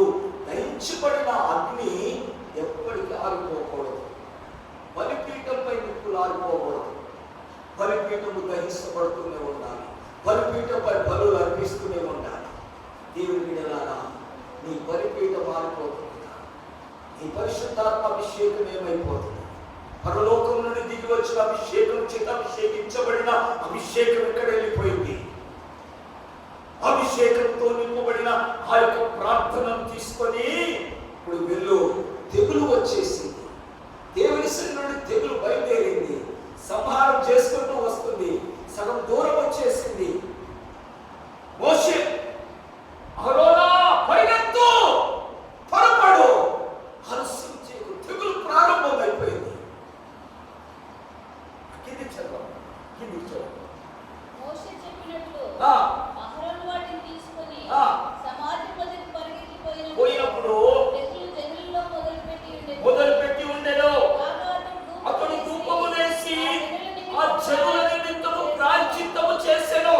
దహించబడిన అగ్ని ఎప్పటికీ ఆరిపోకూడదు. బలిపీఠంపై నిప్పులు ఆరిపోకూడదు. బలిపీఠము దహించబడుతూనే ఉండాలి. బలిపీఠంపై బలులు అర్పిస్తూనే ఉండాలి. దేవుని బిడ్డలారా, నీ బలిపీఠం ఆరిపోతుందా? నీ పరిశుద్ధాత్మ అభిషేకం ఏమైపోతుంది? పరలోకం నుండి దిగి వచ్చిన అభిషేకం చేత అభిషేకించబడిన అభిషేకం ఎక్కడ వెళ్ళిపోయింది? అభిషేకంతో నింపబడిన ఆ యొక్క ప్రార్థనను తీసుకొని ఇప్పుడు వెళ్ళు. తెగులు వచ్చేసింది, దేవుని సన్నిధి నుండి తెగులు బయలుదేరింది, సంహారం చేసుకుంటూ వస్తుంది, సగం దూరం వచ్చేసింది. మోషే, అహరోనా పరిగెత్తు, త్వరపడు, ఆలస్యం చేయకు, తెగులు ప్రారంభం అయిపోయింది. కింది చదవం, కింది చదవం. మోషే చెప్పినట్లు అహరోను వాటిని తీసుకొని సమాజం వద్దకు పరిగెత్తిపోయినప్పుడు తెగులు జనులలో మొదలుపెట్టి ఉండెను. అతడు ధూపము వేసి ఆ జనుల నిమిత్తము ప్రాయశ్చిత్తము చేసెను.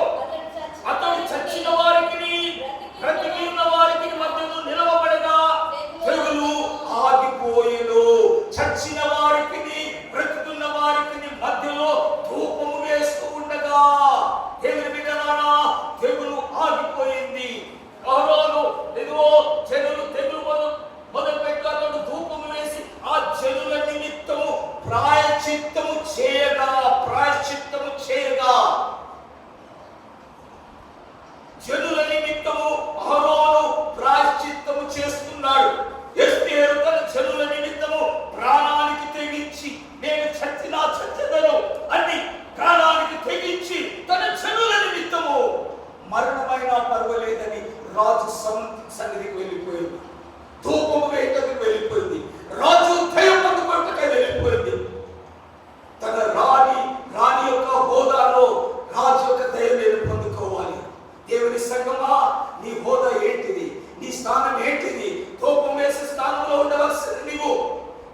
సంఘమా, నీ హోదా ఏంటిది? నీ స్థానం ఏంటిది? కోపం వేసే స్థానంలో ఉండవలసిన నీవు,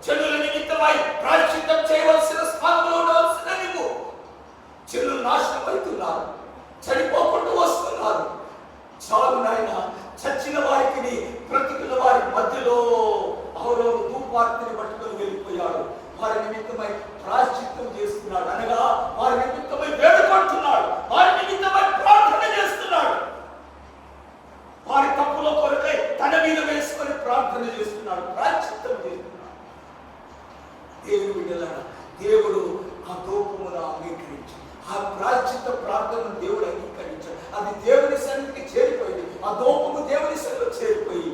చెడుల నిమిత్తమై ప్రాయశ్చిత్తం చేయవలసిన స్థానంలో ఉండవలసిన నీవు. చెడు నాశనం అవుతున్నారు, చనిపోకుండా వస్తున్నారు. చాలు నాయన, చచ్చిన వారికి బ్రతికిన వారి మధ్యలో అవరోధ ధూపార్తిని పట్టుకొని వెళ్ళిపోయాడు. వారి నిమిత్తమై ప్రాయశ్చిత్తం చేస్తున్నాడు, అనగా వారి నిమిత్తమై వేడుకుంటున్నాడు, వారి నిమిత్తమై ప్రార్థన చేస్తున్నాడు. వారి తప్పుల కొరకై తన మీద వేసుకొని ప్రార్థన చేస్తున్నాడు, ప్రాయశ్చిత్తం చేస్తున్నాడు. దేవుని బిడ్డలారా, దేవుడు ఆ దూపమును అంగీకరించాడు. ఆ ప్రాయశ్చిత్త ప్రార్థనను దేవుడు అంగీకరించాడు. అది దేవుని సన్నిధికి చేరిపోయింది. ఆ దూపము దేవుని సన్నిధిలో చేరిపోయి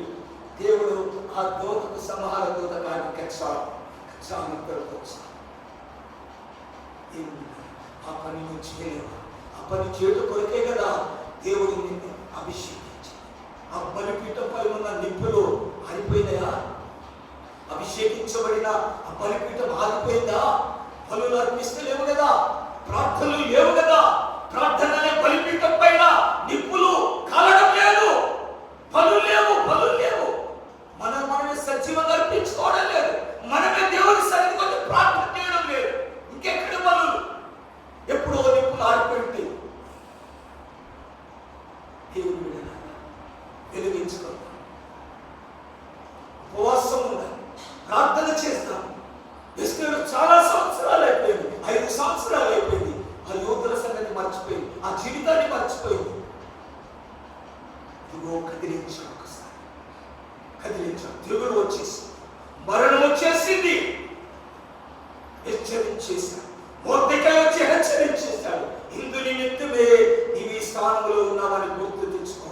దేవుడు ఆ దూతకు సంహార దూత గారిని కచ్చాడు. ఆ పని నువ్వు చేయలేవు. ఆ పని చేయడం కొరకే కదా దేవుడు నిన్ను అభిషేకించాడు. ఆ బలిపీఠంపై ఉన్న నిప్పులు ఆరిపోయినాయా? అభిషేకించబడిన ఆ బలిపీఠం ఆరిపోయిందా? బలులు అర్పిస్తలేవు కదా, ప్రార్థనలు లేవు కదా. ప్రార్థన అనే బలిపీఠం పైన నిప్పులు కాలడం లేదు, బలు లేవు, బలు లేవు. మనమే సజీవంగా అర్పించుకోవడం లేదు, మనమే దేవుని సన్నిధికి వచ్చి ప్రార్థన చేయడం లేదు. ఇంకెక్కడ బలులు? ఎప్పుడో నిప్పులు ఆరిపోయింది. దేవుని బిడ్డలారా, వెలిగించుకోండి, ఉపవాసం ఉండాలి, ప్రార్థన చేస్తాం. ఎస్తేరు చాలా సంవత్సరాలు అయిపోయింది, 5 సంవత్సరాలు అయిపోయింది. ఆ యోధుల సంగతి మర్చిపోయింది, ఆ జీవితాన్ని మర్చిపోయింది. ఇదిగో కదిలించాడు, ఒకసారి కదిలించాడు. తెగులు వచ్చేసి, మరణం వచ్చేసింది, హెచ్చరించేశాడు. మొర్దెకై వచ్చి హెచ్చరించేశాడు. ఇందు నిమిత్తమే నీవు ఈ స్థానంలో ఉన్నావని గుర్తు తెచ్చుకో.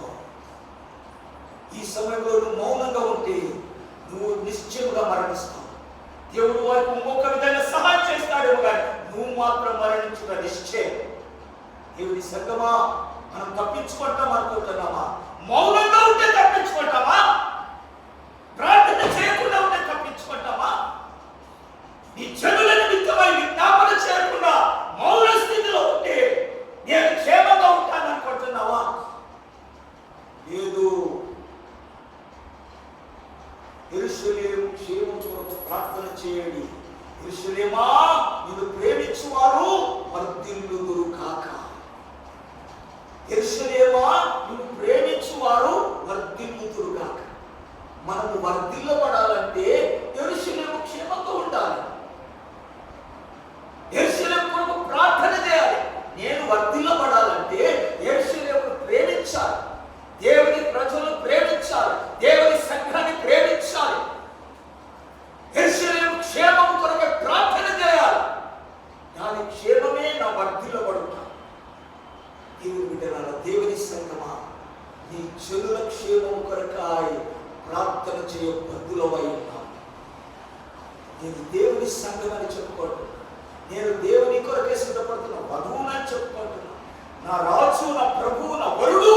ఈ సమయంలో నువ్వు మౌనంగా ఉంటే నువ్వు నిశ్చయముగా మరణిస్తావు. దేవుడు వారికి ఇంకొక విధంగా సహాయం చేస్తాడేమో కానీ నువ్వు మాత్రం మరణించుట నిశ్చయం. దేవుని సంగమా, మనం తప్పించుకుంటాం అనుకుంటున్నామా? మౌనంగా ఉంటే తప్పించుకుంటామా? ప్రార్థన చేయకుండా ఉంటే తప్పించుకుంటామా? నీ చెడుల నిమిత్తమై విజ్ఞాపన చేయకుండా మౌన స్థితిలో ఉంటే నేను క్షేమంగా ఉంటాను అనుకుంటున్నావా? లేదు. యెరూషలేము క్షేమం కొరకు ప్రార్థన చేయండి. యెరూషలేమా, నిన్ను ప్రేమించువారు వర్ధిల్లుదురు కాక. యెరూషలేమా, నిన్ను ప్రేమించువారు వర్ధిల్లుదురు కాక. మనము వర్ధిల్లబడాలంటే యెరూషలేము క్షేమంగా ఉండాలి. యెరూషలేము కొరకు ప్రార్థన చేయాలి. నేను వర్ధిల్లబడాలంటే యెరూషలేమును ప్రేమించాలి, దేవుని ప్రజలను ప్రేమించాలి, దేవుని సంఘాన్ని ప్రేమించాలి. యెరూషలేము క్షేమం కొరకు ప్రార్థన చేయాలి. దాని క్షేమమే నా వర్ధిల్లబడుట. దేవుని బిడ్డలారా, దేవుని సంఘమా, నీ చెడుల క్షేమం కొరకాయ ప్రార్థన చేయ బద్దులవై ఉన్నాను. నేను దేవుని సంఘం అని చెప్పుకుంటున్నా, నేను దేవుని కొరకే సిద్ధపడుతున్నా, వధువునని చెప్పుకుంటున్నా, నా రాజు, నా ప్రభువు, నా వరుడు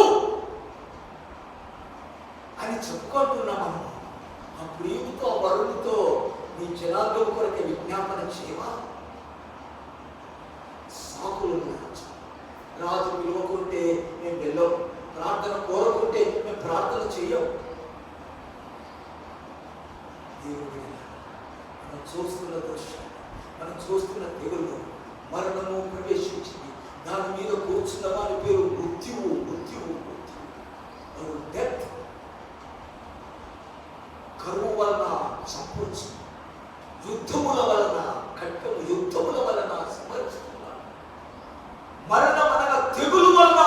అని చెప్పుకుంటున్నాము. ఆ ప్రియుడితో, ఆ వరుడితో నీ జనాంగం కొరకే విజ్ఞాపన చేయవా? సాకులు రాజు పిలువకుంటే మేము వెళ్ళం, ప్రార్థన కోరకుంటే మేము ప్రార్థన చెయ్యం. దేవుడు, మనం చూస్తున్న దృశ్యం, మనం చూస్తున్న తెగులు, మరణము ప్రవేశించింది. దాని మీద కూర్చున్న వారి పేరు మృత్యువు, మృత్యువు, మృత్యువు, డెత్. కరువు వలన సంపూర్చి, యుద్ధముల వలన ఖడ్గము, యుద్ధముల వలన సంహరిస్తున్నారు. మరణం అనగా తెగులు వలన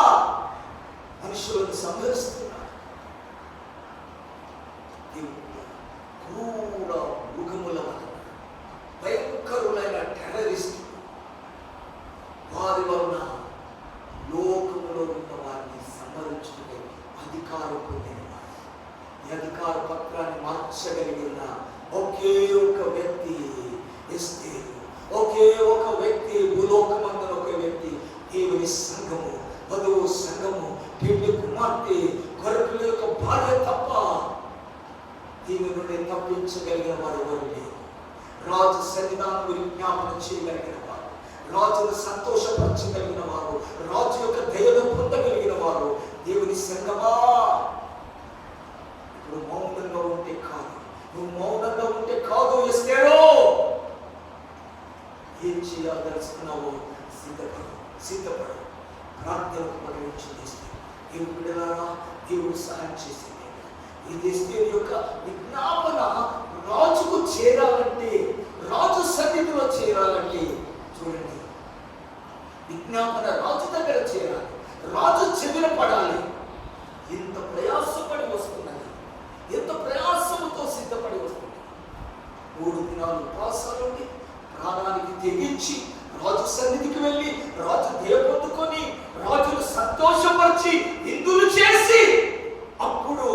మనుషులను సంహరిస్తున్నారు. క్రూర మృగముల వలన, భయంకరులైన టెర్రరిస్ట్ వారి వలన లోకములో ఉన్న వారిని సంహరించుకునే అధికారం పొందిన వారు. ఈ అధికార పత్రాన్ని మార్చగలిగిన ఒకే ఒక వ్యక్తి ఎస్తేరు, ఒకే ఒక వ్యక్తి భూలోకమందున ఒక వ్యక్తి, దేవుని సంఘము, వధువు సంఘము, పెళ్లి కుమార్తె, గొర్రెల యొక్క భార్య తప్ప దీని నుండి తప్పించగలిగిన వారు ఎవరు లేరు. రాజు సన్నిధానం విజ్ఞాపన చేయగలిగిన వారు, రాజును సంతోషపరచగలిగిన వారు, రాజు యొక్క దయను పొందగలిగిన వారు దేవుని సంగమా. ఇప్పుడు మౌనంగా ఉంటే కాదు, నువ్వు మౌనంగా ఉంటే కాదు. ఎస్తేరో ఏం చేయాలనుకున్నావో సిద్ధపడు. ప్రార్థనకు పరిగణించేస్తే దేవుడు బిడ్డలారా, దేవుడు సహాయం చేసింది. ఈ ఎస్తేరు యొక్క విజ్ఞాపన రాజుకు చేరాలంటే, రాజు సన్నిధిలో చేరాలంటే చూడండి, విజ్ఞాపన రాజు దగ్గర చేరాలి, రాజు చెవిన పడాలి. ఎంత ప్రయాసపడి వస్తున్నది, ఎంత ప్రయాసముతో సిద్ధపడి వస్తుంది. 3 దినాలు ఉపవాసాలుండి ప్రాణానికి తెగించి రాజు సన్నిధికి వెళ్ళి రాజు దయ పొందుకొని రాజును సంతోషపరిచి విందులు చేసి అప్పుడు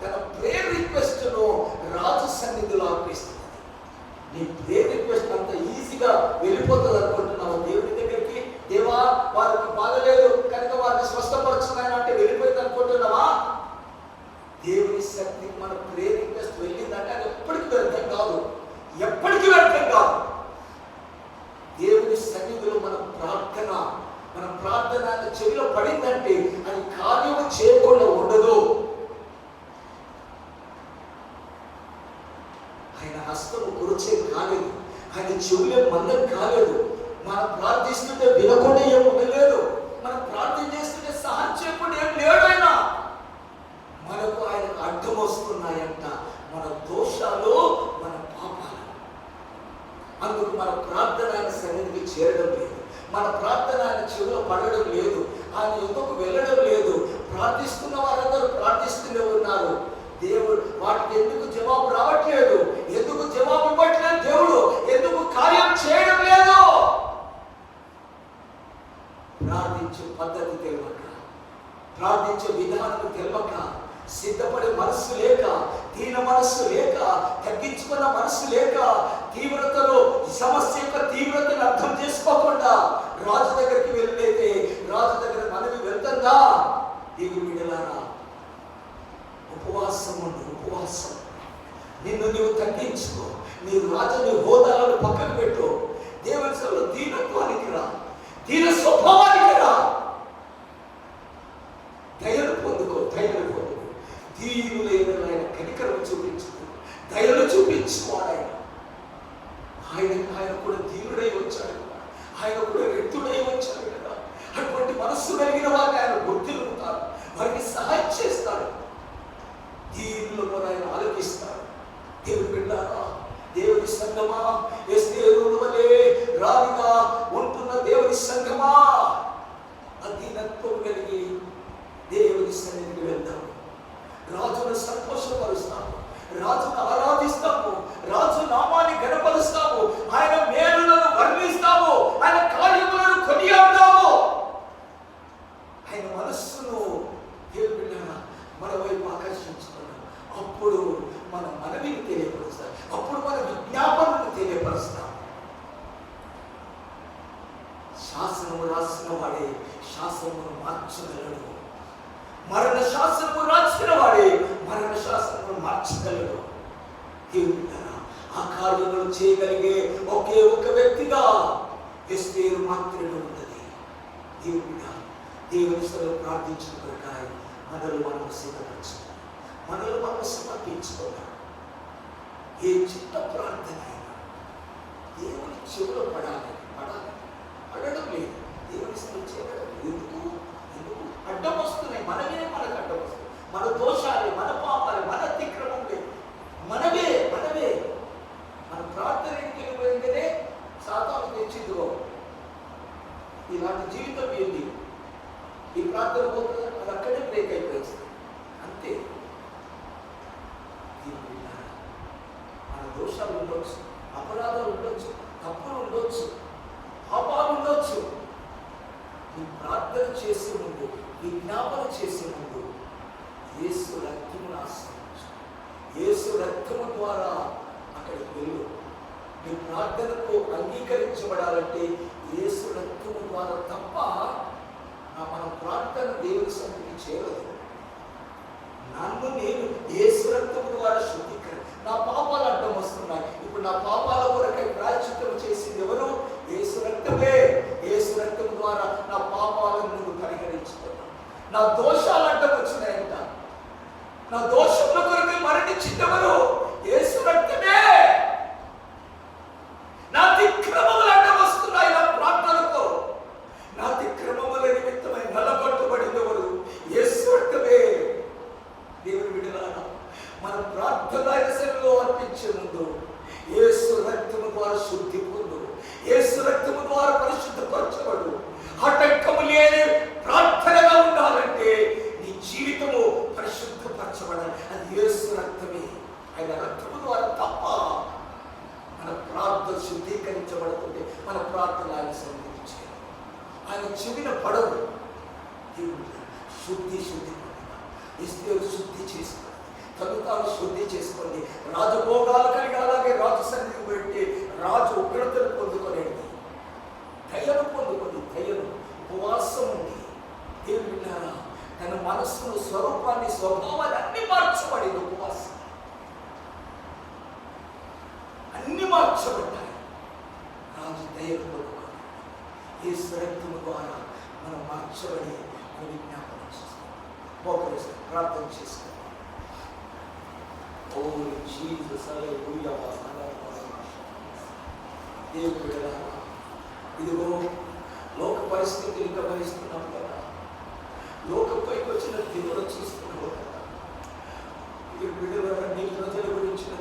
తన ప్రేయర్ రిక్వెస్ట్ ను రాజు సన్నిధిలో అర్పిస్తుంది. నీ ప్రేయర్ రిక్వెస్ట్ అంత ఈజీగా వెళ్ళిపోతుంది అనుకుంటున్నావు దేవుడి దగ్గరికి? దేవా వారికి బాగలేదు కనుక వారిని స్వస్థపరచున్నాయని అంటే వెళ్ళిపోయింది అనుకుంటున్నావా? దేవుని శక్తి మన ప్రేయర్ రిక్వెస్ట్ వెళ్ళిందంటే అది ఎప్పటికీ వ్యర్థం కాదు, ఎప్పటికీ వ్యర్థం కాదు. దేవుని సన్నిధిలో మన ప్రార్థన చెవిలో పడిందంటే అది కార్యము చేయకుండా ఉండదు. ఆయన హస్తము కురుచే కాలేదు, ఆయన చెవులే మందం కాలేదు. మనం ప్రార్థిస్తుంటే వినకుండా ఏం ఉండలేదు, మనం ప్రార్థన చేస్తుంటే సహాయం చేయకుండా ఏం లేడు. ఆయన మనకు ఆయన అడ్డం వస్తున్నాయంట మన దోషాలు, మన పాపాలు. అందుకు మన ప్రార్థన ఆయన సన్నిధికి చేరడం లేదు, మన ప్రార్థన ఆయన చెవిలో పడడం లేదు, ఆయన ఎందుకు వెళ్ళడం లేదు. ప్రార్థిస్తున్న వారందరూ ప్రార్థిస్తూనే ఉన్నారు. దేవుడు వాటికి ఎందుకు జవాబు రావట్లేదు, ఎందుకు జవాబు ఇవ్వట్లేదు, దేవుడు ఎందుకు కార్యం చేయడం లేదు? ప్రార్థించే పద్ధతి తెలియక, ప్రార్థించే విధానం తెలియక, సిద్ధపడే మనస్సు లేక, దీన మనస్సు లేక, తగ్గించుకున్న మనస్సు లేక, తీవ్రతలో సమస్య యొక్క తీవ్రతను అర్థం చేసుకోకుండా రాజు దగ్గరికి వెళ్ళైతే రాజు దగ్గర మనవి వెళ్తుందా? దేవుని బిడ్డలారా, ఉపవాసం ఉండు, ఉపవాసం. నిన్ను నీవు తగ్గించుకో, నీ రాజు హోదాలను పక్కకు పెట్టు. దేవుని సభలో దీనత్వానికి రా, దీన స్వభావానికి రా. దయను పొందుకో, దయను పొందుకో. దీనులైన ఆయన కనికరం చూపించుకో, దయను చూపించుకోవాలి. ఆయన కూడా దీనుడై వచ్చాడు కదా, ఆయన కూడా రెత్తుడై వచ్చాడు కదా. అటువంటి మనస్సు కలిగిన వారిని ఆయన గుర్తిలుతారు, వారికి సహాయం చేస్తాడు, దీనులను ఆయన ఆలకిస్తాడు. దేవుని బిడ్డలారా, దేవుని సంగమా, ఎస్తేరు వలె రాణిగా ఉంటున్న దేవుని సంగమా, అధీనత్వం కలిగి దేవుని సన్నిధికి వెళ్తాము. రాజును సంతోషపరుస్తాము, రాజును ఆరాధిస్తాము, రాజు నామాన్ని గణపరుస్తాము, ఆయన మేలులను వర్ణిస్తాము, ఆయన కార్యములను కొనియాడతాము. ఆయన మనస్సును దేవుని బిడ్డలారా మన వైపు ఆకర్షించుకున్నాం. అప్పుడు మన మనవిని తెలియపరుస్తాం, అప్పుడు మన విజ్ఞాపనను తెలియపరుస్తాం. శాసనము రాసిన వాడే శాసనమును మార్చగలడు, మరణ శాసనము రాసిన వాడే మరణ శాసనము మార్చగలడు. దేవుని ఆ కార్యములు చేయగలిగే ఒకే ఒక వ్యక్తిగా ఎస్తేరు మాత్రమే ఉన్నది. దేవుని సభలో ప్రార్థించిన ప్రకారం మనల్ని మనం సిద్ధపరచుకోవాలి, మనల్ని మనం సమర్పించుకోవాలి. ఏ చిన్న ప్రార్థన అయినా దేవుని చెవులో పడాలి, పడడం లేదు. దేవుని సభలో చేయడం ఎందుకు అడ్డం వస్తున్నాయి, మనమే మనకు అడ్డం వస్తుంది. మన దోషాలే, మన పాపాలే, మన అతిక్రమంలే, మనమే మన ప్రార్థన వెళ్ళిపోయిందనే సాతాను తెచ్చిందో ఇలాంటి జీవితం ఏంటి, ఈ ప్రార్థన పోతుంది, అది అక్కడే బ్రేక్ అయిపోయింది అంతే. మన దోషాలు ఉండొచ్చు, అపరాధాలు ఉండొచ్చు, తప్పులు ఉండొచ్చు, పాపాలు ఉండొచ్చు. ఈ ప్రార్థన చేసే ముందు, విజ్ఞాపన చేసే ముందు యేసు రక్తమును ఆశ్రయించు, యేసు రక్తము ద్వారా అక్కడికి వెళ్ళు. నీ ప్రార్థనకు అంగీకరించబడాలంటే యేసు రక్తము ద్వారా తప్ప మన ప్రార్థన దేవుని సన్నిధికి చేరదు. నన్ను నేను యేసు రక్తము ద్వారా శుద్ధీకరణ, నా పాపాలు అడ్డం వస్తున్నాయి. ఇప్పుడు నా పాపాల కొరకై ప్రాయశ్చిత్తం చేసింది ఎవరు? యేసు రక్తమే. అందించిందెవరు? యేసు రక్తమే. నా అతిక్రమములు అడ్డం వస్తున్నాయి నా ప్రార్థనకు. నా అతిక్రమముల నిమిత్తమై నలగొట్టబడినవారు యేసు రక్తమే. దేవుని బిడ్డలారా, మన ప్రార్థన ఆయనలో అర్పించే ముందు యేసు రక్తము ద్వారా శుద్ధి పొందు, యేసు రక్తము ద్వారా పరిశుద్ధపరచబడు. ఆటంకము లేని ప్రార్థనగా ఉండాలంటే నీ జీవితము పరిశుద్ధపరచబడాలి. అది యేసు రక్తమే. ఆయన రక్తము ద్వారా తప్ప మన ప్రార్థన శుద్ధీకరించబడుతుంటే మన ప్రార్థన ఆయన సంబంధించారు. ఆయన చెవిన పడవు. శుద్ధి ఇస్తేరు శుద్ధి చేసుకోండి, తను తాను శుద్ధి చేసుకోండి. రాజభోగాలు కలిగి అలాగే రాజు సన్నిధికి పెట్టి రాజు ఉగ్రతను పొందుకొనేది, దయను పొందుకొని, దయను ఉపవాసం ఉంది. దేవుని తన మనస్సును, స్వరూపాన్ని, స్వభావాన్ని అన్ని మార్చబడింది. ఉపవాసం అన్ని మార్చబడ్డాయి. రాజు దయను పొందుకొని యేసు రక్తము ద్వారా మనం మార్చబడి మన విజ్ఞాపనం చేస్తాం. మోకరిస్తాం, ప్రార్థన చేస్తాం. ఓ జీసస్, హల్లెలూయా. దేవుడు ఇదిగో లోక పరిస్థితులు ఇంకా భరిస్తున్నాం కదా, లోకంపైకి వచ్చిన తీవ్ర చూస్తున్నావు కదా. ఈ బిడ్డల నీ ప్రజల గురించిన